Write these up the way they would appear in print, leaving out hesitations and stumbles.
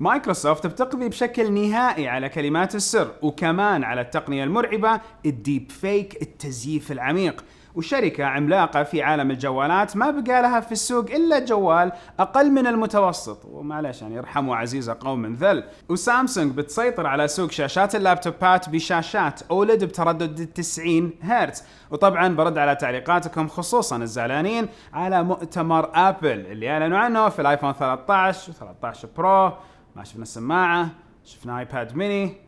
مايكروسوفت بتقضي بشكل نهائي على كلمات السر، وكمان على التقنية المرعبة الديب فيك، التزييف العميق. وشركة عملاقة في عالم الجوالات ما بقى لها في السوق إلا جوال أقل من المتوسط، ومعليش يعني يرحموا عزيز قوم من ذل. وسامسونج بتسيطر على سوق شاشات اللابتوبات بشاشات أولد بتردد 90 هرتز. وطبعا برد على تعليقاتكم خصوصا الزعلانين على مؤتمر أبل اللي أعلنوا عنه في الآيفون 13 و13 برو. ما شفنا السماعة، شفنا ايباد ميني.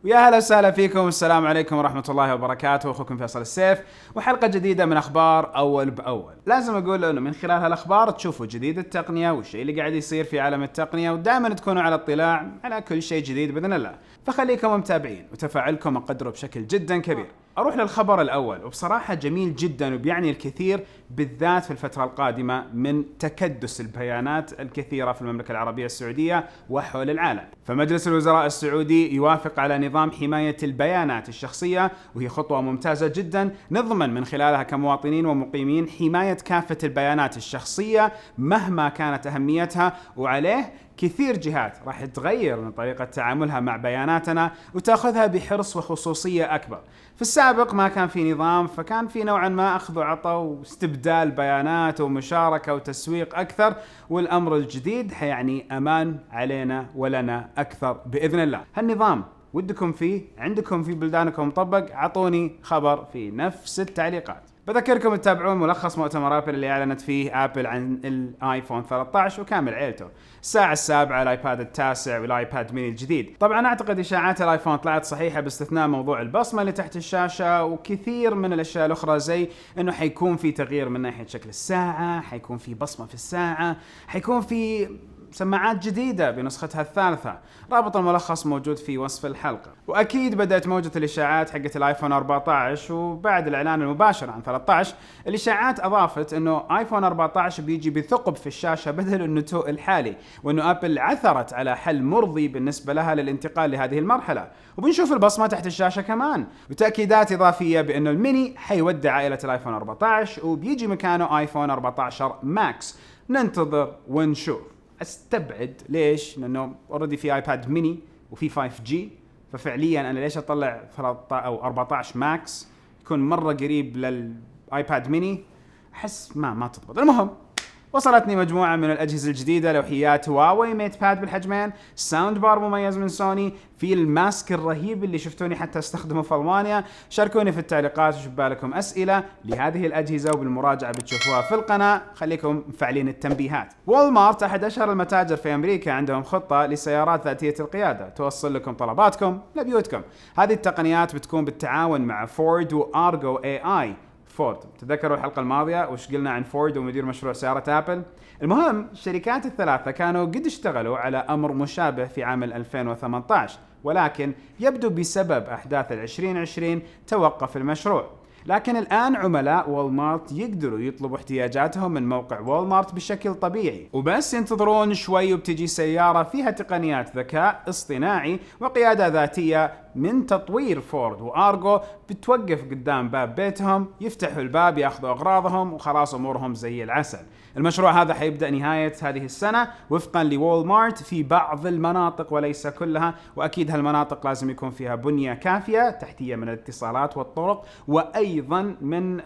ويا هلا وسهلا فيكم، السلام عليكم ورحمة الله وبركاته، أخوكم فيصل السيف، وحلقة جديدة من أخبار أول بأول. لازم أقول أنه من خلال هالأخبار تشوفوا جديد التقنية والشيء اللي قاعد يصير في عالم التقنية، ودائما تكونوا على اطلاع على كل شيء جديد بإذن الله. فخليكم متابعين، وتفاعلكم أقدره بشكل جدا كبير. أروح للخبر الأول، وبصراحة جميل جدا وبيعني الكثير، بالذات في الفترة القادمة من تكدس البيانات الكثيرة في المملكة العربية السعودية وحول العالم. فمجلس الوزراء السعودي يوافق على نظام حماية البيانات الشخصية، وهي خطوة ممتازة جدا نضمن من خلالها كمواطنين ومقيمين حماية كافة البيانات الشخصية مهما كانت أهميتها. وعليه كثير جهات راح تغير من طريقة تعاملها مع بياناتنا وتأخذها بحرص وخصوصية أكبر. في السابق ما كان في نظام، فكان في نوعا ما أخذ وعطاء واستبدال بيانات ومشاركة وتسويق أكثر، والأمر الجديد حيعني أمان علينا ولنا أكثر بإذن الله. هالنظام ودكم فيه، عندكم في بلدانكم مطبق؟ عطوني خبر في نفس التعليقات. بذكركم تتابعون ملخص مؤتمر ابل اللي اعلنت فيه ابل عن الايفون 13 وكامل عيلته، الساعة 7، الايباد 9 والايباد ميني الجديد. طبعا اعتقد اشاعات الايفون طلعت صحيحة باستثناء موضوع البصمة اللي تحت الشاشة، وكثير من الاشياء الاخرى زي انه حيكون في تغيير من ناحية شكل الساعة، حيكون في بصمة في الساعة، حيكون في سماعات جديدة بنسختها الثالثة. رابط الملخص موجود في وصف الحلقة. وأكيد بدأت موجة الإشاعات حقت الآيفون 14، وبعد الإعلان المباشر عن 13 الإشاعات أضافت أنه آيفون 14 بيجي بثقب في الشاشة بدل النتوء الحالي، وأنه أبل عثرت على حل مرضي بالنسبة لها للانتقال لهذه المرحلة. وبنشوف البصمة تحت الشاشة كمان، وتأكيدات إضافية بأنه الميني حيودع عائلة الآيفون 14 وبيجي مكانه آيفون 14 ماكس. ننتظر ونشوف. استبعد ليش؟ لانه اوريدي في ايباد ميني وفي 5G، ففعليا انا ليش اطلع 13 او 14 ماكس يكون مره قريب للايباد ميني؟ احس ما تضبط. المهم، وصلتني مجموعة من الأجهزة الجديدة، لوحيات هواوي ميت باد بالحجمين، ساوند بار مميز من سوني، في الماسك الرهيب اللي شفتوني حتى استخدمه في ألمانيا. شاركوني في التعليقات وشوف بالكم أسئلة لهذه الأجهزة، وبالمراجعة بتشوفوها في القناة. خليكم مفعلين التنبيهات. والمارت أحد أشهر المتاجر في أمريكا عندهم خطة لسيارات ذاتية القيادة توصل لكم طلباتكم لبيوتكم. هذه التقنيات بتكون بالتعاون مع فورد وأرجو AI. فورد، تذكروا الحلقة الماضية وش قلنا عن فورد ومدير مشروع سيارة أبل؟ المهم، الشركات الثلاثة كانوا قد اشتغلوا على أمر مشابه في عام 2018، ولكن يبدو بسبب أحداث 2020 توقف المشروع. لكن الآن عملاء والمارت يقدروا يطلبوا احتياجاتهم من موقع والمارت بشكل طبيعي، وبس ينتظرون شوي وبتجي سيارة فيها تقنيات ذكاء اصطناعي وقيادة ذاتية من تطوير فورد وأرجو، بتوقف قدام باب بيتهم، يفتحوا الباب، ياخذوا أغراضهم، وخلاص أمورهم زي العسل. المشروع هذا حيبدأ نهاية هذه السنة وفقا لوالمارت في بعض المناطق وليس كلها، وأكيد هالمناطق لازم يكون فيها بنية كافية تحتية من الاتصالات والطرق، وأيضا من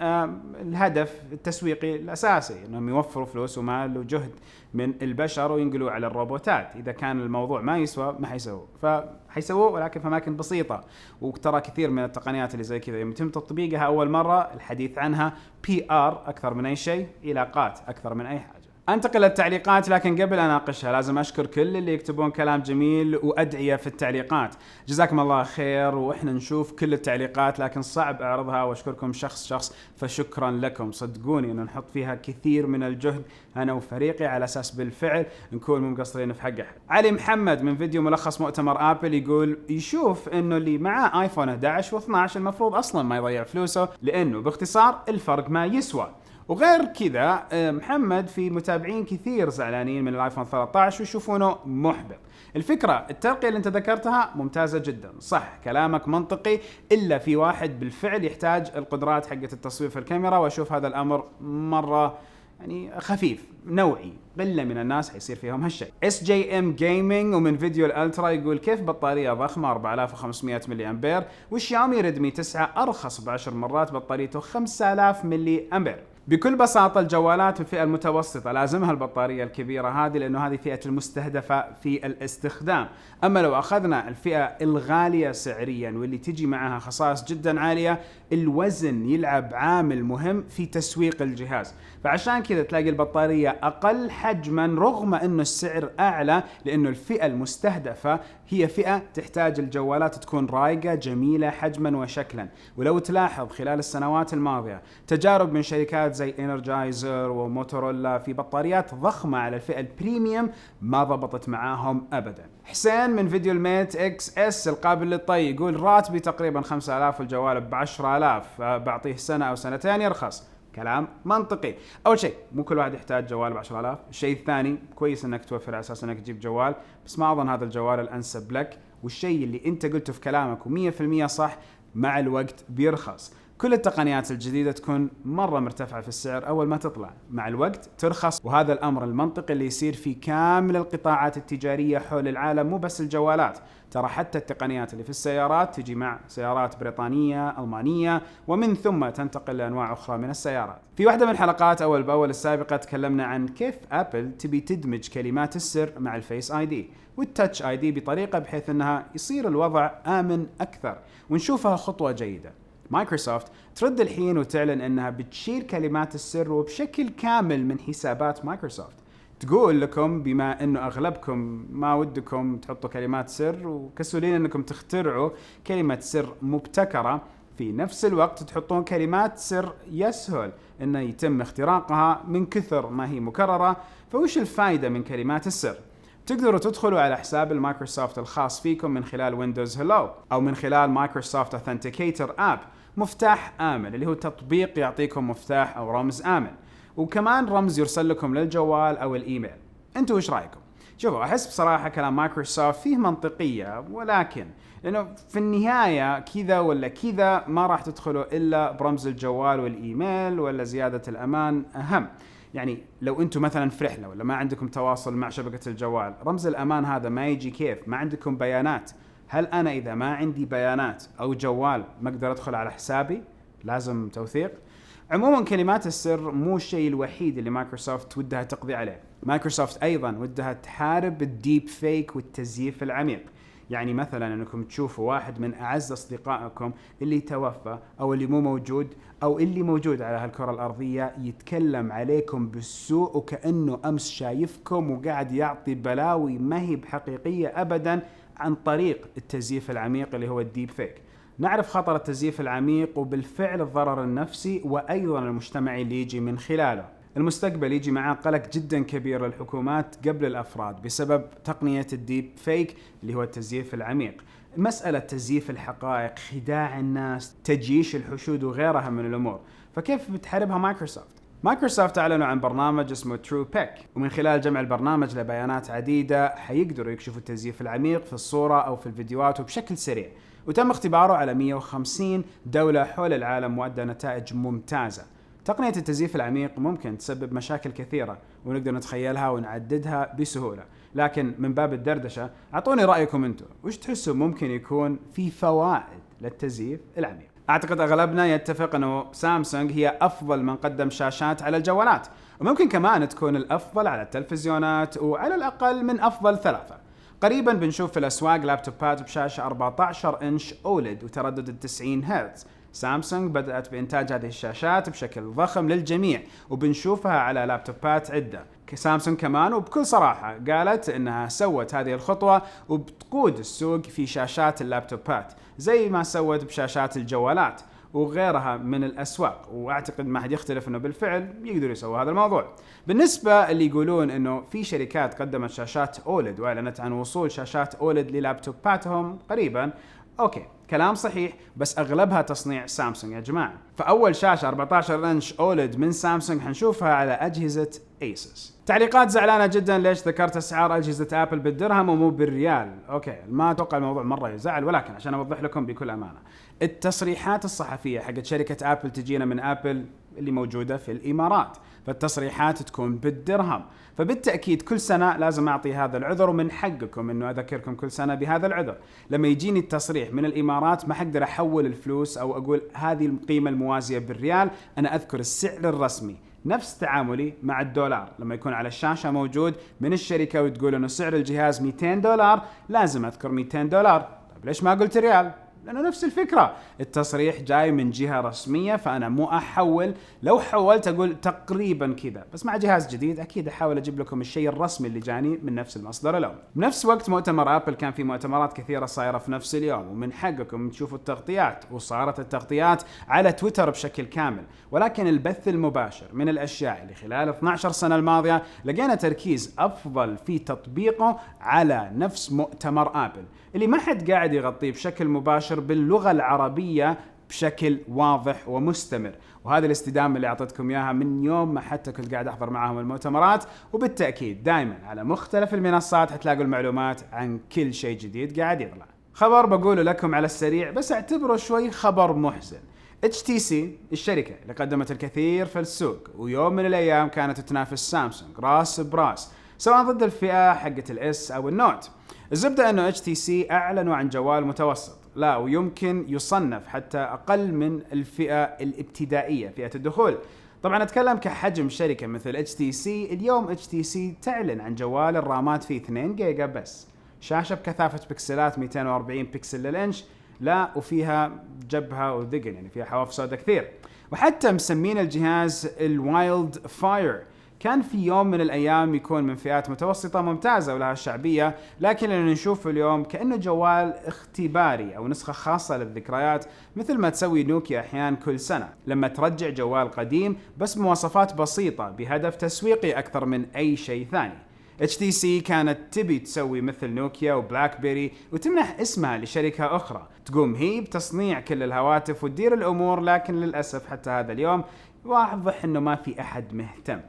الهدف التسويقي الأساسي أنهم يوفروا فلوس ومال وجهد من البشر وينقلوا على الروبوتات. إذا كان الموضوع ما يسوى ما حيسووه، فحيسووه ولكن في أماكن بسيطة. وترى كثير من التقنيات اللي زي كذا يتم تطبيقها أول مرة الحديث عنها PR أكثر من أي شيء، علاقات أكثر من أي حاجة. انتقل للتعليقات، لكن قبل أن اناقشها لازم اشكر كل اللي يكتبون كلام جميل وادعية في التعليقات. جزاكم الله خير، واحنا نشوف كل التعليقات لكن صعب اعرضها واشكركم شخص، فشكرا لكم. صدقوني انه نحط فيها كثير من الجهد انا وفريقي على اساس بالفعل نكون مو مقصرين في حق احد. علي محمد من فيديو ملخص مؤتمر ابل يقول يشوف انه اللي معاه ايفون 11 و12 المفروض اصلا ما يضيع فلوسه، لانه باختصار الفرق ما يسوى. وغير كذا محمد في متابعين كثير زعلانين من الايفون 13 ويشوفونه محبط. الفكرة الترقية اللي انت ذكرتها ممتازة جدا، صح كلامك منطقي، الا في واحد بالفعل يحتاج القدرات حقة التصوير في الكاميرا، واشوف هذا الامر مرة يعني خفيف نوعي، قلة من الناس حيصير فيهم هالشيء. SJM Gaming ومن فيديو الالترا يقول كيف بطارية ضخمة 4500 ملي امبير والشاومي ريدمي 9 ارخص ب10 مرات بطاريته 5000 ملي امبير. بكل بساطة الجوالات في الفئة المتوسطة لازمها البطارية الكبيرة هذه لأنه هذه فئة المستهدفة في الاستخدام. أما لو أخذنا الفئة الغالية سعريا واللي تجي معها خصائص جدا عالية، الوزن يلعب عامل مهم في تسويق الجهاز، فعشان كذا تلاقي البطارية أقل حجما رغم أنه السعر أعلى، لأنه الفئة المستهدفة هي فئة تحتاج الجوالات تكون رايقة جميلة حجما وشكلا. ولو تلاحظ خلال السنوات الماضية تجارب من شركات زي إنرجايزر وموتورولا في بطاريات ضخمة على الفئة البريميوم ما ضبطت معاهم أبدا. حسين من فيديو الميت اكس اس القابل للطي يقول راتبي تقريبا 5000 والجوال ب10000، بعطيه سنة أو سنتين يرخص. كلام منطقي. أول شيء مو كل واحد يحتاج جوال ب10000. الشيء الثاني كويس أنك توفر على أساس أنك تجيب جوال، بس ما أظن هذا الجوال الأنسب لك. والشيء اللي أنت قلته في كلامك و100% صح، مع الوقت بيرخص. كل التقنيات الجديدة تكون مرة مرتفعة في السعر أول ما تطلع، مع الوقت ترخص، وهذا الأمر المنطقي اللي يصير في كامل القطاعات التجارية حول العالم، مو بس الجوالات. ترى حتى التقنيات اللي في السيارات تجي مع سيارات بريطانية ألمانية، ومن ثم تنتقل لأنواع أخرى من السيارات. في واحدة من الحلقات أول بأول السابقة تكلمنا عن كيف أبل تبي تدمج كلمات السر مع الفيس آي دي والتاتش آي دي بطريقة بحيث أنها يصير الوضع آمن أكثر، ونشوفها خطوة جيدة. مايكروسوفت ترد الحين وتعلن أنها بتشيل كلمات السر وبشكل كامل من حسابات مايكروسوفت. تقول لكم بما أنه أغلبكم ما ودكم تحطوا كلمات سر وكسولين أنكم تخترعوا كلمة سر مبتكرة، في نفس الوقت تحطون كلمات سر يسهل أنه يتم اختراقها من كثر ما هي مكررة. فوش الفائدة من كلمات السر؟ تقدروا تدخلوا على حساب المايكروسوفت الخاص فيكم من خلال ويندوز هلو أو من خلال مايكروسوفت أوثنتيكيتر آب، مفتاح آمن اللي هو تطبيق يعطيكم مفتاح أو رمز آمن، وكمان رمز يرسل لكم للجوال أو الإيميل. أنتوا وش رأيكم؟ شوفوا، أحس بصراحة كلام مايكروسوفت فيه منطقية، ولكن لأنه في النهاية كذا ولا كذا ما راح تدخلوا إلا برمز الجوال والإيميل، ولا زيادة الأمان أهم. يعني لو أنتم مثلا في رحلة ولا ما عندكم تواصل مع شبكة الجوال، رمز الأمان هذا ما يجي كيف؟ ما عندكم بيانات. هل أنا إذا ما عندي بيانات أو جوال ما أقدر أدخل على حسابي؟ لازم توثيق. عموما كلمات السر مو الشيء الوحيد اللي مايكروسوفت ودها تقضي عليه. مايكروسوفت أيضا ودها تحارب الديب فيك والتزييف العميق. يعني مثلا أنكم تشوفوا واحد من أعز أصدقائكم اللي توفى أو اللي مو موجود أو اللي موجود على هالكرة الأرضية يتكلم عليكم بالسوء وكأنه أمس شايفكم وقاعد يعطي بلاوي ما هي بحقيقية أبدا عن طريق التزييف العميق اللي هو الديب فيك. نعرف خطر التزييف العميق وبالفعل الضرر النفسي وأيضا المجتمعي اللي يجي من خلاله. المستقبل يجي معاه قلق جدا كبير للحكومات قبل الأفراد بسبب تقنية الديب فيك اللي هو التزييف العميق. مسألة تزييف الحقائق، خداع الناس، تجيش الحشود وغيرها من الأمور. فكيف بتحاربها مايكروسوفت؟ مايكروسوفت أعلنوا عن برنامج اسمه ترو بيك، ومن خلال جمع البرنامج لبيانات عديدة حيقدروا يكشفوا التزييف العميق في الصورة أو في الفيديوهات وبشكل سريع. وتم اختباره على 150 دولة حول العالم وأدى نتائج ممتازة. تقنية التزييف العميق ممكن تسبب مشاكل كثيرة ونقدر نتخيلها ونعددها بسهولة، لكن من باب الدردشة أعطوني رأيكم أنتم، وش تحسوا ممكن يكون في فوائد للتزييف العميق؟ أعتقد أغلبنا يتفق أنه سامسونج هي أفضل من قدم شاشات على الجوالات، وممكن كمان تكون الأفضل على التلفزيونات، وعلى الأقل من أفضل ثلاثة. قريبا بنشوف في الأسواق لابتوبات بشاشة 14 إنش أوليد وتردد 90 هرتز. سامسونج بدأت بإنتاج هذه الشاشات بشكل ضخم للجميع، وبنشوفها على لابتوبات عدة. سامسونج كمان وبكل صراحة قالت إنها سوت هذه الخطوة وبتقود السوق في شاشات اللابتوبات زي ما سوت بشاشات الجوالات وغيرها من الأسواق، وأعتقد ما حد يختلف إنه بالفعل يقدروا يسووا هذا الموضوع. بالنسبة اللي يقولون إنه في شركات قدمت شاشات أوليد وأعلنت عن وصول شاشات أوليد للابتوباتهم قريبا، أوكي كلام صحيح، بس أغلبها تصنيع سامسونج يا جماعة. فأول شاشة 14 إنش أوليد من سامسونج حنشوفها على أجهزة ايسوس. تعليقات زعلانة جدا ليش ذكرت أسعار أجهزة آبل بالدرهم ومو بالريال. أوكي ما أتوقع الموضوع مرة يزعل، ولكن عشان أوضح لكم بكل أمانة، التصريحات الصحفية حقت شركة آبل تجينا من آبل اللي موجودة في الإمارات، فالتصريحات تكون بالدرهم. فبالتأكيد كل سنة لازم أعطي هذا العذر، ومن حقكم أنه أذكركم كل سنة بهذا العذر. لما يجيني التصريح من الإمارات ما حقدر أحول الفلوس أو أقول هذه القيمة الموازية بالريال، أنا أذكر السعر الرسمي. نفس تعاملي مع الدولار، لما يكون على الشاشة موجود من الشركة وتقول أنه سعر الجهاز $200، لازم أذكر $200. طيب ليش ما قلت ريال؟ لأنه نفس الفكرة، التصريح جاي من جهة رسمية، فأنا مو أحول. لو حولت أقول تقريبا كذا، بس مع جهاز جديد أكيد أحاول أجيب لكم الشيء الرسمي اللي جاني من نفس المصدر الأول. بنفس وقت مؤتمر أبل كان في مؤتمرات كثيرة صايرة في نفس اليوم، ومن حقكم تشوفوا التغطيات، وصارت التغطيات على تويتر بشكل كامل. ولكن البث المباشر من الأشياء اللي خلال 12 سنة الماضية لقينا تركيز أفضل في تطبيقه على نفس مؤتمر أبل، اللي ما حد قاعد يغطيه بشكل مباشر باللغة العربية بشكل واضح ومستمر. وهذه الاستدامة اللي أعطيتكم إياها من يوم ما حتى كنت قاعد أحضر معهم المؤتمرات. وبالتأكيد دائما على مختلف المنصات حتلاقوا المعلومات عن كل شيء جديد قاعد يطلع. خبر بقوله لكم على السريع، بس اعتبره شوي خبر محزن. HTC الشركة اللي قدمت الكثير في السوق، ويوم من الأيام كانت تنافس سامسونج راس براس، سواء ضد الفئة حقة الاس أو النوت. الزبدة أنه HTC أعلنوا عن جوال متوسط، لا ويمكن يصنف حتى أقل من الفئة الابتدائية، فئة الدخول. طبعا أتكلم كحجم شركة مثل HTC. اليوم HTC تعلن عن جوال الرامات فيه 2 جيجا بس، شاشة بكثافة بكسلات 240 بكسل للإنش، لا وفيها جبهة وذقن، يعني فيها حواف سوداء كثير. وحتى مسمين الجهاز الوايلد فاير. كان في يوم من الأيام يكون من فئات متوسطة ممتازة ولها شعبية، لكن اللي نشوفه اليوم كأنه جوال اختباري أو نسخة خاصة للذكريات، مثل ما تسوي نوكيا أحيان كل سنة لما ترجع جوال قديم بس مواصفات بسيطة بهدف تسويقي أكثر من أي شيء ثاني. HTC كانت تبي تسوي مثل نوكيا وبلاك بيري وتمنح اسمها لشركة أخرى تقوم هي بتصنيع كل الهواتف وتدير الأمور، لكن للأسف حتى هذا اليوم واضح أنه ما في أحد مهتم.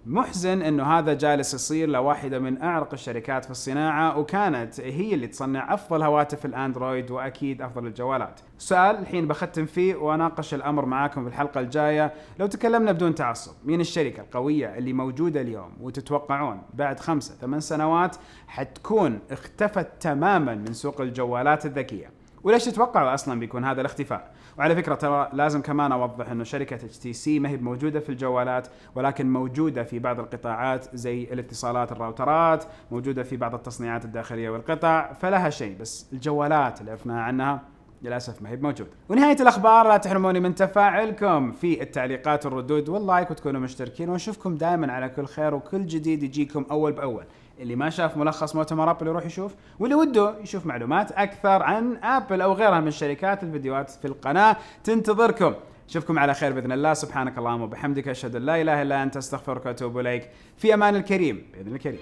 محزن انه هذا جالس يصير لواحدة من اعرق الشركات في الصناعة، وكانت هي اللي تصنع افضل هواتف الاندرويد واكيد افضل الجوالات. سؤال الحين بختم فيه واناقش الامر معاكم في الحلقة الجاية. لو تكلمنا بدون تعصب، مين الشركة القوية اللي موجودة اليوم وتتوقعون بعد 5-8 سنوات حتكون اختفت تماما من سوق الجوالات الذكية؟ وليش تتوقعوا اصلا بيكون هذا الاختفاء؟ وعلى فكرة ترى لازم كمان اوضح انه شركة HTC ما هي موجودة في الجوالات، ولكن موجودة في بعض القطاعات زي الاتصالات، الراوترات، موجودة في بعض التصنيعات الداخلية والقطع، فلها شيء. بس الجوالات اللي عرفناها عنها للأسف ما هي موجودة. ونهاية الأخبار، لا تحرموني من تفاعلكم في التعليقات والردود واللايك، وتكونوا مشتركين، ونشوفكم دائما على كل خير، وكل جديد يجيكم أول بأول. اللي ما شاف ملخص مؤتمر أبل يروح يشوف، واللي وده يشوف معلومات أكثر عن أبل أو غيرها من الشركات، الفيديوهات في القناة تنتظركم. أشوفكم على خير بإذن الله. سبحانك اللهم وبحمدك، أشهد أن لا إله إلا أنت، أستغفرك وأتوب إليك. في أمان الكريم بإذن الكريم.